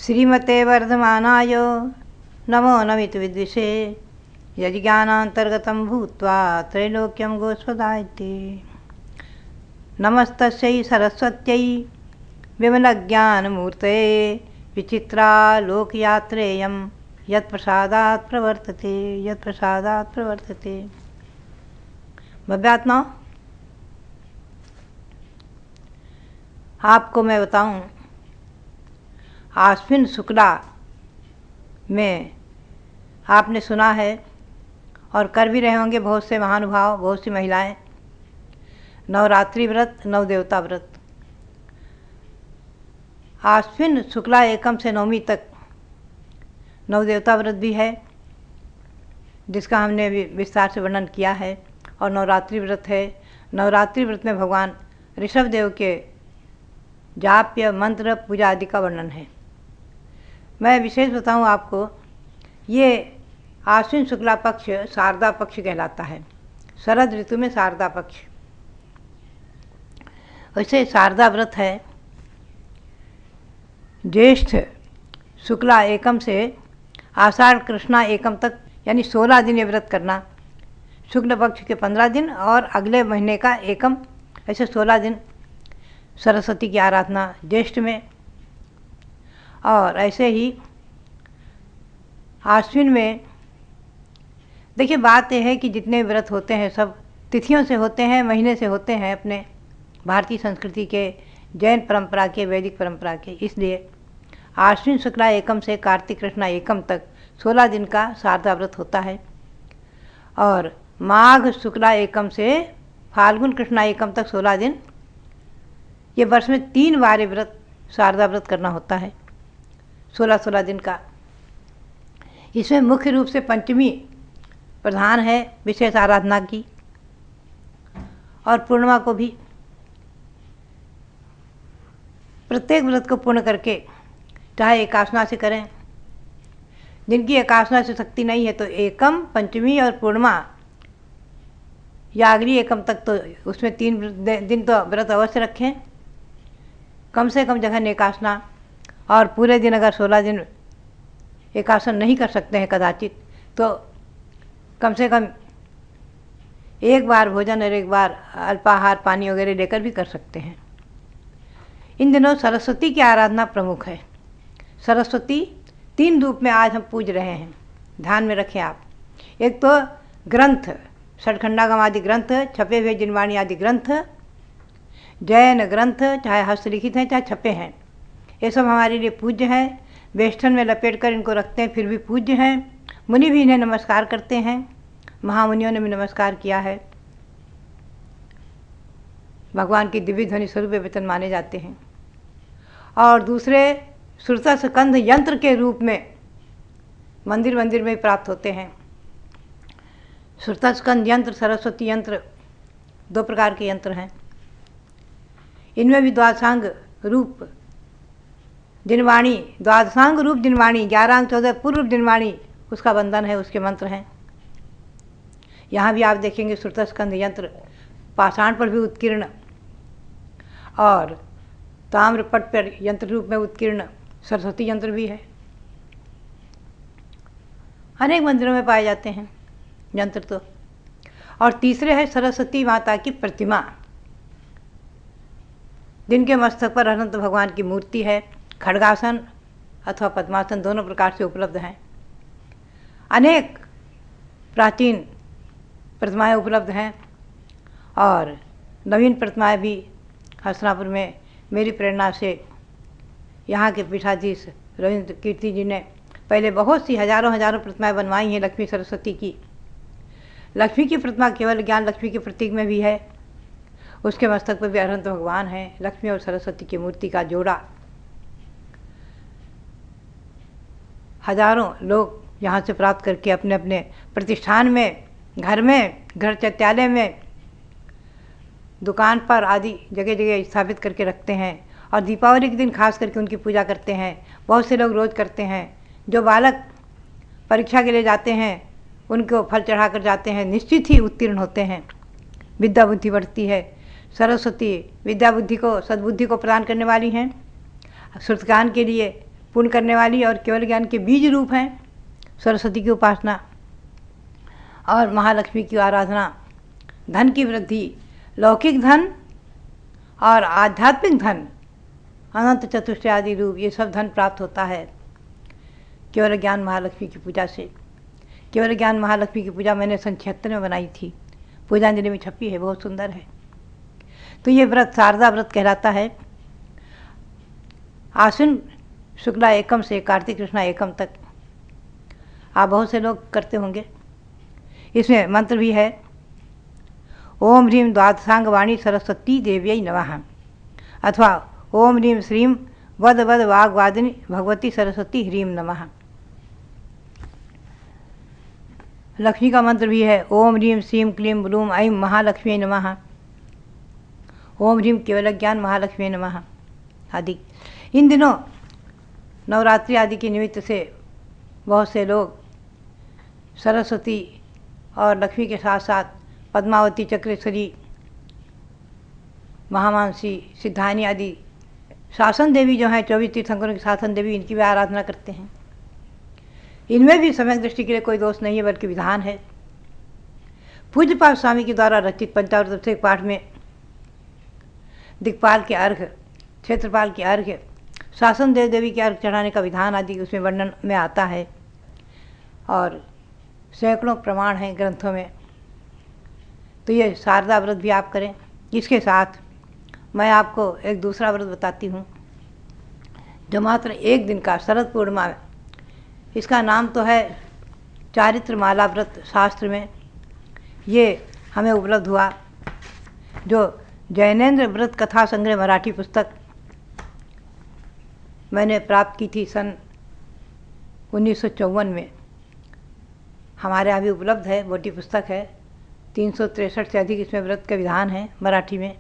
श्रीमते वर्धमानाय नमो नमित विद्विषे यज्ञानान्तर्गतं भूत्वा त्रैलोक्यं गोस्वदायते। नमस्तस्यै सरस्वत्यै विमलज्ञानमूर्तये विचित्रालोकयात्रेयं यत्प्रसादात् प्रवर्तते। भव्यात्मा, आपको मैं बताऊं, आश्विन शुक्ला में आपने सुना है और कर भी रहे होंगे बहुत से महानुभाव, बहुत सी महिलाएं, नवरात्रि व्रत, नवदेवता व्रत। आश्विन शुक्ला एकम से नवमी तक नवदेवता व्रत भी है, जिसका हमने विस्तार से वर्णन किया है, और नवरात्रि व्रत है। नवरात्रि व्रत में भगवान ऋषभ देव के जाप्य, मंत्र, पूजा आदि का वर्णन है। मैं विशेष बताऊं आपको, ये आश्विन शुक्ला पक्ष शारदा पक्ष कहलाता है, शरद ऋतु में शारदा पक्ष। वैसे शारदा व्रत है ज्येष्ठ शुक्ला एकम से आषाढ़ कृष्णा एकम तक, यानी 16 दिन ये व्रत करना। शुक्ल पक्ष के 15 दिन और अगले महीने का एकम, ऐसे 16 दिन सरस्वती की आराधना ज्येष्ठ में। और ऐसे ही आश्विन में, देखिए बात यह है कि जितने व्रत होते हैं सब तिथियों से होते हैं, महीने से होते हैं, अपने भारतीय संस्कृति के, जैन परंपरा के, वैदिक परंपरा के। इसलिए आश्विन शुक्ला एकम से कार्तिक कृष्णा एकम तक 16 दिन का शारदा व्रत होता है, और माघ शुक्ला एकम से फाल्गुन कृष्णा एकम तक 16 दिन। ये वर्ष में 3 बार ये व्रत, शारदा व्रत करना होता है, 16-16 दिन का। इसमें मुख्य रूप से पंचमी प्रधान है विशेष आराधना की, और पूर्णिमा को भी। प्रत्येक व्रत को पूर्ण करके, चाहे एकादशना से करें, जिनकी एकादशना से शक्ति नहीं है तो एकम, पंचमी और पूर्णिमा या अगली एकम तक, तो उसमें 3 दिन तो व्रत अवश्य रखें, कम से कम जगह एकादशना। और पूरे दिन अगर 16 दिन एकादशन नहीं कर सकते हैं कदाचित, तो कम से कम एक बार भोजन और एक बार अल्पाहार, पानी वगैरह लेकर भी कर सकते हैं। इन दिनों सरस्वती की आराधना प्रमुख है। सरस्वती 3 रूप में आज हम पूज रहे हैं, ध्यान में रखें आप। एक तो ग्रंथ, षटखंडागम आदि ग्रंथ, छपे हुए जिनवाणी आदि ग्रंथ, जैन ग्रंथ, चाहे हस्तलिखित हैं चाहे छपे हैं, ये सब हमारे लिए पूज्य हैं। वेष्टन में लपेट कर इनको रखते हैं, फिर भी पूज्य हैं। मुनि भी इन्हें नमस्कार करते हैं, महामुनियों ने भी नमस्कार किया है। भगवान की दिव्य ध्वनि स्वरूप वेतन माने जाते हैं। और दूसरे श्रुता स्कंध यंत्र के रूप में मंदिर में प्राप्त होते हैं। श्रुता स्कंध यंत्र, सरस्वती यंत्र, 2 प्रकार के यंत्र हैं। इनमें भी द्वादशांग रूप जिनवाणी, द्वादशांग रूप जिनवाणी, 11 अंग 14 पूर्व जिनवाणी, उसका बंधन है, उसके मंत्र हैं। यहाँ भी आप देखेंगे श्रुता स्कंध यंत्र पाषाण पर भी उत्कीर्ण, और ताम्रपट पर यंत्र रूप में उत्कीर्ण सरस्वती यंत्र भी है। अनेक मंदिरों में पाए जाते हैं यंत्र तो। और तीसरे है सरस्वती माता की प्रतिमा, जिनके मस्तक पर अनंत भगवान की मूर्ति है। खड्गासन अथवा पद्मासन दोनों प्रकार से उपलब्ध हैं। अनेक प्राचीन प्रतिमाएं उपलब्ध हैं, और नवीन प्रतिमाएं भी हस्तिनापुर में मेरी प्रेरणा से यहाँ के पीठाधीश रविंद्र कीर्ति जी ने पहले बहुत सी हजारों प्रतिमाएं बनवाई हैं लक्ष्मी सरस्वती की। लक्ष्मी की प्रतिमा केवल ज्ञान लक्ष्मी के प्रतीक में भी है, उसके मस्तक पर भी अनंत भगवान है। लक्ष्मी और सरस्वती की मूर्ति का जोड़ा हजारों लोग यहाँ से प्राप्त करके अपने अपने प्रतिष्ठान में, घर में, घर चैत्यालय में, दुकान पर आदि जगह स्थापित करके रखते हैं। और दीपावली के दिन खास करके उनकी पूजा करते हैं। बहुत से लोग रोज़ करते हैं। जो बालक परीक्षा के लिए जाते हैं उनको फल चढ़ा कर जाते हैं, निश्चित ही उत्तीर्ण होते हैं, विद्या बुद्धि बढ़ती है। सरस्वती विद्या बुद्धि को, सद्बुद्धि को प्रदान करने वाली हैं। श्रुतगान के लिए पूर्ण करने वाली और केवल ज्ञान के बीज रूप हैं सरस्वती की उपासना और महालक्ष्मी की आराधना। धन की वृद्धि, लौकिक धन और आध्यात्मिक धन, अनंत चतुष्टय आदि रूप, ये सब धन प्राप्त होता है केवल ज्ञान महालक्ष्मी की पूजा से। केवल ज्ञान महालक्ष्मी की पूजा मैंने सन 76 में बनाई थी, पूजांजलि में छपी है, बहुत सुंदर है। तो ये व्रत शारदा व्रत कहलाता है। आश्विन शुक्ला एकम से कार्तिक कृष्णा एकम तक आप बहुत से लोग करते होंगे। इसमें मंत्र भी है, ओम ह्रीं द्वादशांग वाणी सरस्वती देव्यै नमः, अथवा ओम ह्रीं श्रीं वद वद वाग्वादिनी भगवती सरस्वती ह्रीं नमः। लक्ष्मी का मंत्र भी है, ओम ह्रीं श्रीं क्लीं ब्लूम ऐं महालक्ष्मी नमः, ओम ह्रीं केवल ज्ञान महालक्ष्मी नमः आदि। इन दिनों नवरात्रि आदि के निमित्त से बहुत से लोग सरस्वती और लक्ष्मी के साथ साथ पद्मावती, चक्रेश्वरी, महामानसी, सिद्धानी आदि शासन देवी जो हैं 24 तीर्थंकरों की शासन देवी, इनकी भी आराधना करते हैं। इनमें भी सम्यक दृष्टि के लिए कोई दोष नहीं है, बल्कि विधान है। पूज्यपाद स्वामी के द्वारा रचित पंचामृत अभिषेक पाठ में दिक्पाल के अर्घ्य, क्षेत्रपाल के अर्घ्य, शासन देव देवी के अर्घ्य चढ़ाने का विधान आदि उसमें वर्णन में आता है और सैकड़ों प्रमाण हैं ग्रंथों में। तो ये शारदा व्रत भी आप करें। इसके साथ मैं आपको एक दूसरा व्रत बताती हूँ जो मात्र एक दिन का, शरद पूर्णिमा में। इसका नाम तो है चारित्र माला व्रत शास्त्र में। ये हमें उपलब्ध हुआ, जो जैनेन्द्र व्रत कथा संग्रह मराठी पुस्तक मैंने प्राप्त की थी सन 1954 में। हमारे यहाँ भी उपलब्ध है, मोटी पुस्तक है, 363 से अधिक इसमें व्रत के विधान हैं मराठी में।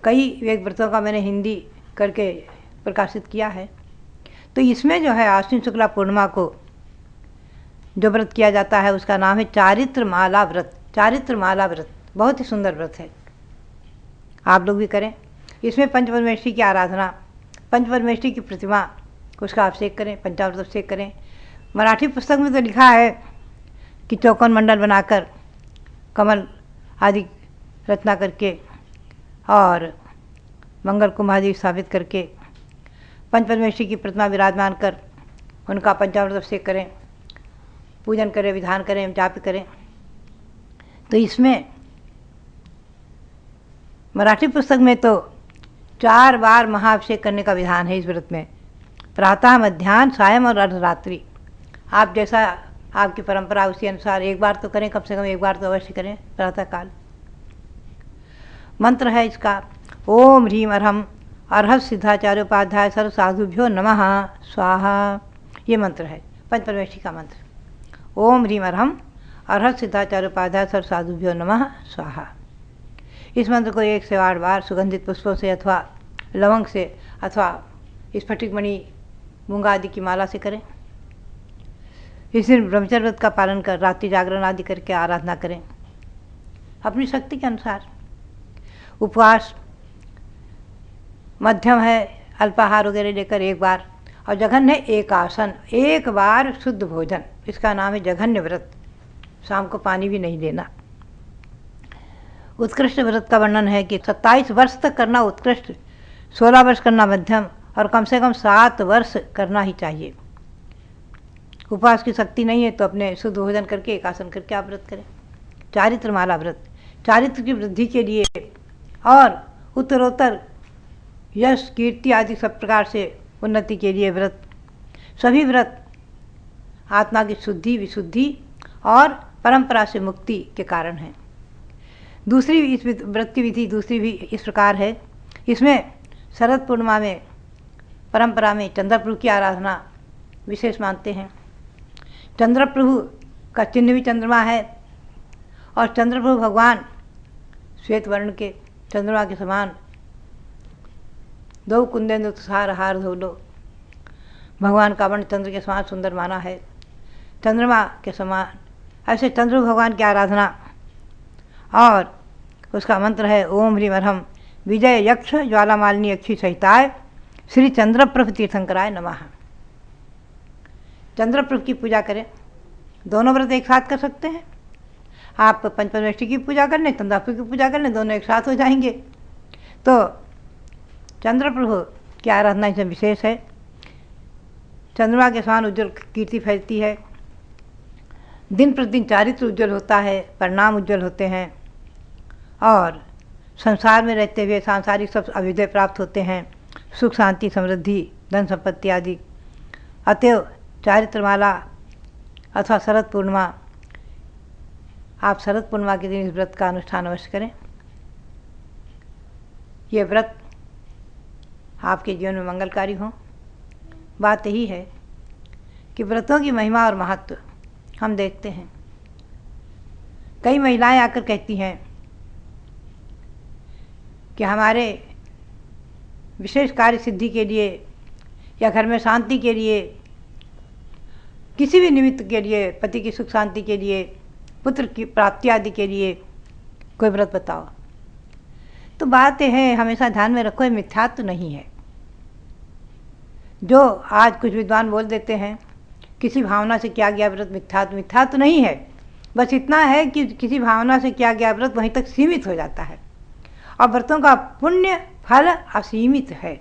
कई एक व्रतों का मैंने हिंदी करके प्रकाशित किया है। तो इसमें जो है आश्विन शुक्ला पूर्णिमा को जो व्रत किया जाता है उसका नाम है चारित्र माला व्रत। चारित्र माला व्रत बहुत ही सुंदर व्रत है, आप लोग भी करें। इसमें पंचपरमेष्ठी की आराधना, पंचपरमेष्ठी की प्रतिमा, उसका अभिषेक करें, पंचामृत अभिषेक करें। मराठी पुस्तक में तो लिखा है कि चौकोन मंडल बनाकर कमल आदि रचना करके और मंगल कुंभ आदि स्थापित करके पंचपरमेष्ठी की प्रतिमा विराजमान कर उनका पंचामृत अभिषेक करें, पूजन करें, विधान करें, जाप करें। तो इसमें मराठी पुस्तक में तो 4 बार महाअभिषेक करने का विधान है इस व्रत में, प्रातः, मध्याह्न, सायं और अर्धरात्रि। आप जैसा आपकी परंपरा उसी अनुसार एक बार तो करें, कम से कम एक बार तो अवश्य करें प्रातः काल। मंत्र है इसका, ओम ह्रीं अर्हम अर्हत सिद्धाचार्योपाध्याय सर्व साधुभ्यो नमः स्वाहा। ये मंत्र है पंचपरमेष्ठी का मंत्र, ओम ह्रीं अर्हम अर्हत सिद्धाचार्योपाध्याय सर्व साधुभ्यो नमः स्वाहा। इस मंत्र को 1 से 8 बार सुगंधित पुष्पों से अथवा लवंग से अथवा स्फटिक मणि मूंगा आदि की माला से करें। इस दिन ब्रह्मचर्य व्रत का पालन कर रात्रि जागरण आदि करके आराधना करें अपनी शक्ति के अनुसार। उपवास मध्यम है, अल्पाहार वगैरह लेकर 1 बार, और जघन्य एक आसन, 1 बार शुद्ध भोजन, इसका नाम है जघन्य व्रत। शाम को पानी भी नहीं लेना। उत्कृष्ट व्रत का वर्णन है कि 27 वर्ष तक करना उत्कृष्ट, 16 वर्ष करना मध्यम और कम से कम 7 वर्ष करना ही चाहिए। उपवास की शक्ति नहीं है तो अपने शुद्ध भोजन करके एक आसन करके आप व्रत करें। चारित्र माला व्रत, चारित्र की वृद्धि के लिए और उत्तरोत्तर यश, कीर्ति आदि सब प्रकार से उन्नति के लिए व्रत। सभी व्रत आत्मा की शुद्धि, विशुद्धि और परंपरा से मुक्ति के कारण हैं। दूसरी इस व्रत की विधि दूसरी भी इस प्रकार है। इसमें शरद पूर्णिमा में परंपरा में चंद्रप्रभु की आराधना विशेष मानते हैं। चंद्रप्रभु का चिन्ह भी चंद्रमा है और चंद्रप्रभु भगवान श्वेत वर्ण के चंद्रमा के समान, दो कुंदेंदु तुषार हार धोलो, भगवान का वर्ण चंद्र के समान सुंदर माना है, चंद्रमा के समान। ऐसे चंद्र भगवान की आराधना और उसका मंत्र है ओम ह्रीं अर्हम विजय यक्ष ज्वालामालिनी यक्षी सहिताय श्री चंद्रप्रभ तीर्थंकराय नमः। चंद्रप्रभ की पूजा करें। दोनों व्रत एक साथ कर सकते हैं। आप पंचपरमेष्ठी की पूजा कर लें, चंद्रप्रभ की पूजा कर लें, दोनों एक साथ हो जाएंगे। तो चंद्रप्रभ की आराधना इसमें विशेष है। चंद्रमा के समान उज्ज्वल कीर्ति फैलती है। दिन प्रतिदिन चारित्र उज्ज्वल होता है, परिणाम उज्ज्वल होते हैं और संसार में रहते हुए सांसारिक सब अभ्युदय प्राप्त होते हैं, सुख शांति समृद्धि धन संपत्ति आदि। अतएव चारित्रमाला अथवा शरद पूर्णिमा, आप शरद पूर्णिमा के दिन इस व्रत का अनुष्ठान अवश्य करें। ये व्रत आपके जीवन में मंगलकारी हो। बात यही है कि व्रतों की महिमा और महत्व हम देखते हैं। कई महिलाएं आकर कहती हैं कि हमारे विशेष कार्य सिद्धि के लिए या घर में शांति के लिए, किसी भी निमित्त के लिए, पति की सुख शांति के लिए, पुत्र की प्राप्ति आदि के लिए कोई व्रत बताओ। तो बात है, हमेशा ध्यान में रखो, ये मिथ्यात्व तो नहीं है। जो आज कुछ विद्वान बोल देते हैं किसी भावना से किया गया व्रत मिथ्यात्व तो नहीं है। बस इतना है कि किसी भावना से किया गया व्रत वहीं तक सीमित हो जाता है और व्रतों का पुण्य फल असीमित है।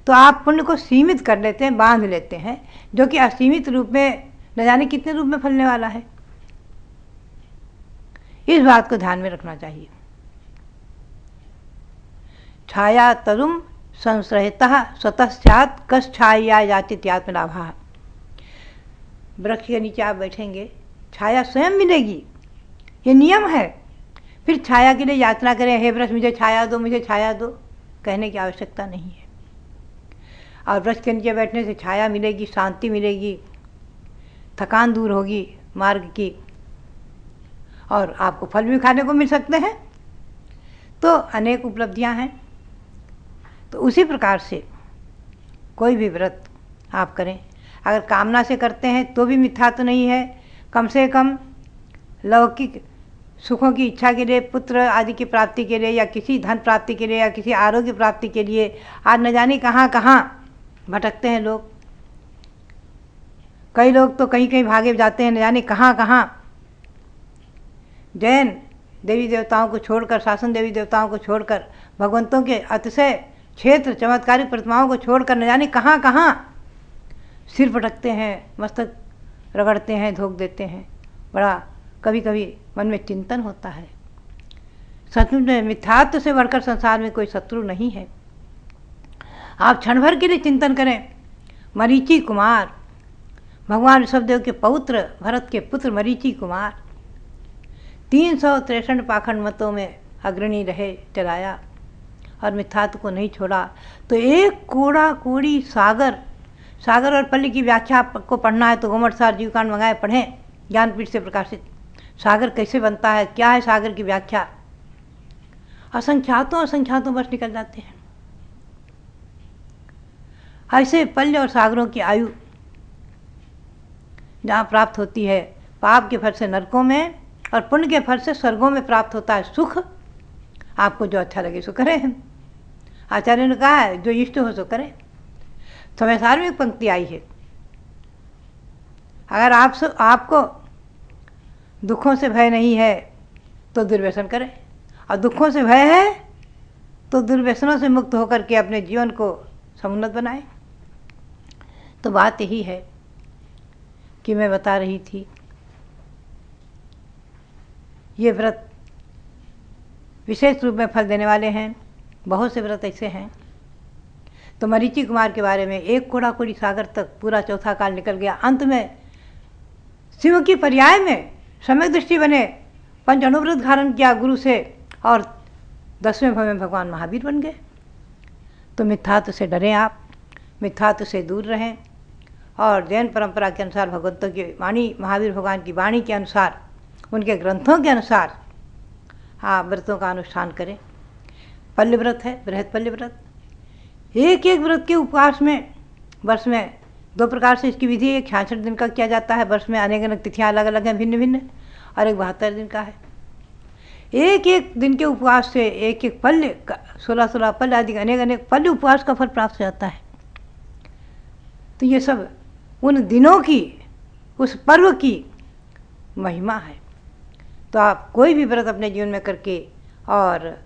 तो आप पुण्य को सीमित कर लेते हैं, बांध लेते हैं, जो कि असीमित रूप में न जाने कितने रूप में फलने वाला है। इस बात को ध्यान में रखना चाहिए। छाया तरुम संश्रयतः स्वतः स्यात् कस छाया जाति त्यात्मलाभः। वृक्ष के नीचे आप बैठेंगे, छाया स्वयं मिलेगी, ये नियम है। फिर छाया के लिए याचना करें, हे वृक्ष मुझे छाया दो, मुझे छाया दो, कहने की आवश्यकता नहीं है। और वृक्ष के नीचे बैठने से छाया मिलेगी, शांति मिलेगी, थकान दूर होगी मार्ग की, और आपको फल भी खाने को मिल सकते हैं। तो अनेक उपलब्धियां हैं। तो उसी प्रकार से कोई भी व्रत आप करें, अगर कामना से करते हैं तो भी मिथ्या तो नहीं है। कम से कम लौकिक सुखों की इच्छा के लिए, पुत्र आदि की प्राप्ति के लिए, या किसी धन प्राप्ति के लिए, या किसी आरोग्य प्राप्ति के लिए आज न जाने कहाँ कहाँ भटकते हैं लोग। कई लोग तो कहीं कहीं भागे जाते हैं, न जाने कहाँ कहाँ। जैन देवी देवताओं को छोड़कर, शासन देवी देवताओं को छोड़कर, भगवंतों के अतिशय क्षेत्र चमत्कारिक प्रतिमाओं को छोड़कर न जाने कहाँ कहाँ सिर पटकते हैं, मस्तक रगड़ते हैं, धोख देते हैं। बड़ा कभी कभी मन में चिंतन होता है। सचमुच में मिथ्यात्व से बढ़कर संसार में कोई शत्रु नहीं है। आप क्षण भर के लिए चिंतन करें। मरीचि कुमार, भगवान ऋषभदेव के पौत्र, भरत के पुत्र मरीचि कुमार 363 पाखंड मतों में अग्रणी रहे, चलाया और मिथ्यात्व को नहीं छोड़ा। तो एक कोड़ा कोड़ी सागर और पल्ली की व्याख्या आपको पढ़ना है तो गोमटसार जीवकांड मंगाए, पढ़ें, ज्ञानपीठ से प्रकाशित। सागर कैसे बनता है, क्या है सागर की व्याख्या, असंख्यातों वर्ष निकल जाते हैं। ऐसे पल्य और सागरों की आयु जहाँ प्राप्त होती है, पाप के फल से नरकों में और पुण्य के फल से स्वर्गों में प्राप्त होता है सुख। आपको जो अच्छा लगे सो करें। आचार्य ने कहा है जो इष्ट हो सो करें। समय सार में एक पंक्ति आई है, अगर आपको दुखों से भय नहीं है तो दुर्व्यसन करें, और दुखों से भय है तो दुर्व्यसनों से मुक्त होकर के अपने जीवन को समुन्नत बनाएं। तो बात यही है कि मैं बता रही थी, ये व्रत विशेष रूप में फल देने वाले हैं। बहुत से व्रत ऐसे हैं। तो मरीचि कुमार के बारे में एक कोड़ा कोड़ी सागर तक पूरा चौथा काल निकल गया। अंत में शिव की पर्याय में सम्यक दृष्टि बने, पंच अनुव्रत धारण किया गुरु से, और 10वें भव में भगवान महावीर बन गए। तो मिथ्यात्व से डरें आप, मिथ्यात्व से दूर रहें, और जैन परंपरा के अनुसार भगवंतों की वाणी, महावीर भगवान की वाणी के अनुसार, उनके ग्रंथों के अनुसार आप व्रतों का अनुष्ठान करें। पल्य व्रत है, बृहत पल्य व्रत। एक एक व्रत के उपवास में वर्ष में 2 प्रकार से इसकी विधि, एक 66 दिन का किया जाता है, वर्ष में अनेक अनेक तिथियाँ अलग अलग हैं, भिन्न भिन्न, और एक 72 दिन का है। एक एक दिन के उपवास से एक एक फल, 16-16 फल आदि अनेक अनेक फल उपवास का फल प्राप्त हो जाता है। तो ये सब उन दिनों की, उस पर्व की महिमा है। तो आप कोई भी व्रत अपने जीवन में करके और